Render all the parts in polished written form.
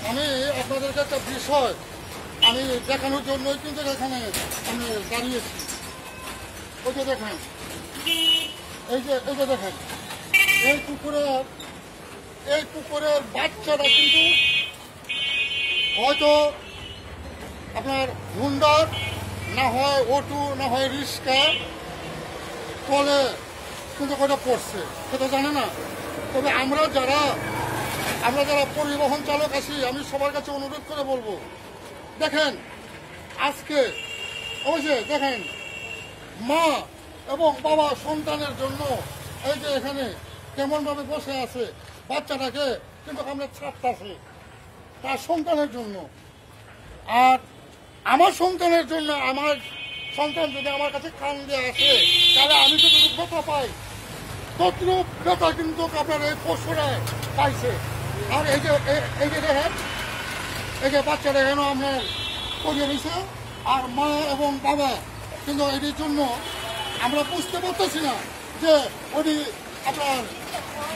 আমি আপনাদেরকে একটা বিষয় আমি দেখানোর জন্যই কিন্তু এখানে আমি দাঁড়িয়েছি। ওই যে দেখেন, এই যে দেখেন, এই পুকুরের বাচ্চারা কিন্তু হয়তো আপনার হুন্ডার, না হয় অটো, না হয় রিক্সা তলে কিন্তু ওটা পড়ছে, সেটা জানে না। তবে আমরা যারা পরিবহন চালক আছি, আমি সবার কাছে অনুরোধ করে বলবো, দেখেন আজকে ওই যে দেখেন মা এবং বাবা সন্তানের জন্য এই যে এখানে কেমনভাবে বসে আছে, বাচ্চাটাকে কিন্তু আমরা ছাড়তেছি তার সন্তানের জন্য। আর আমার সন্তানের জন্য, আমার সন্তান যদি আমার কাছে কান দিয়ে আসে, তাহলে আমি যতটুকু ব্যথা পাই ততটুক ব্যথা কিন্তু আপনার এই পশুরা পাইছে। আর এই যে দেখেন, এই যে বাচ্চারা এখানে আপনার করিয়ে দিয়েছে, আর মা এবং বাবা কিন্তু এটির জন্য আমরা বুঝতে পারতেছি না যে ওটি আপনার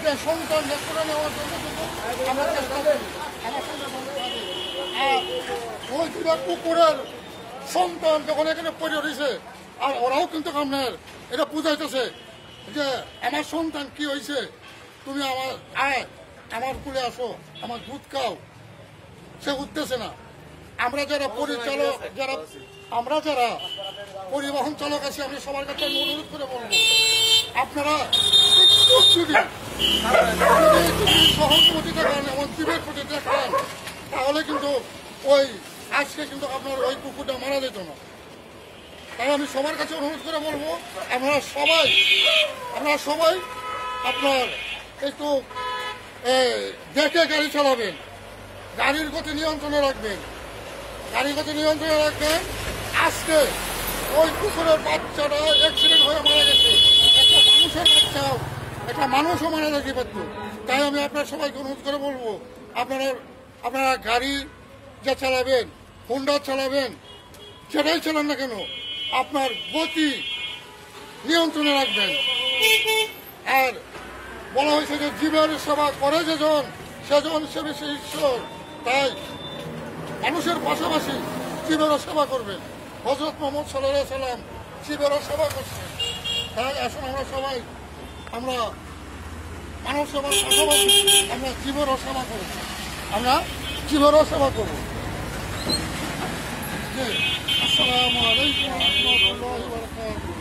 যে সন্তান করে নেওয়ার জন্য কিন্তু আমরা চেষ্টা করি। আর ওই পুকুরের সন্তান যখন এখানে পড়ে রয়েছে, আর ওরাও কিন্তু আপনার এটা বুঝাইতেছে যে আমার সন্তান কি হয়েছে, তুমি আমার কুলে আসো, আমার দুধ খাও, সে উঠতেছে না। আমরা যারা পরিবহন চালক আছি, আমি সবার কাছে অনুরোধ করে বলবো, আপনারা যদি সহানুভূতি দেখান এবং জীবের প্রতি দেখান, তাহলে কিন্তু ওই আজকে কিন্তু আপনার ওই কুকুরটা মারা যেত না। তাই আমি সবার কাছে অনুরোধ করে বলবো, আপনারা সবাই আপনার একটু দেখে গাড়ি চালাবেন, গাড়ির গতি নিয়ন্ত্রণে রাখবেন। আজকে ওই কুকুরের বাচ্চাটা অ্যাক্সিডেন্ট হয়ে মারা গেছে, একটা মানুষও মারা যেতে পারত। তাই আমি আপনার সবাইকে অনুরোধ করে বলবো, আপনারা গাড়ি যা চালাবেন, হোন্ডা চালাবেন, যেটাই চালান না কেন, আপনার গতি নিয়ন্ত্রণে রাখবেন। আর বলা হয়েছে যে জীবের সেবা করে সেজন সে বেশি ঈশ্বর। তাই মানুষের পাশাপাশি জীবেরও সেবা করবেন। হযরত মুহাম্মদ সাল্লাল্লাহু আলাইহি সাল্লাম জীবেরও সেবা করছেন। তাই আসুন আমরা সবাই মানব সেবার পাশাপাশি আমরা জীবেরও সেবা করব। আসসালামু আলাইকুম ওয়া রাহমাতুল্লাহি ওয়া বারাকাতুহু।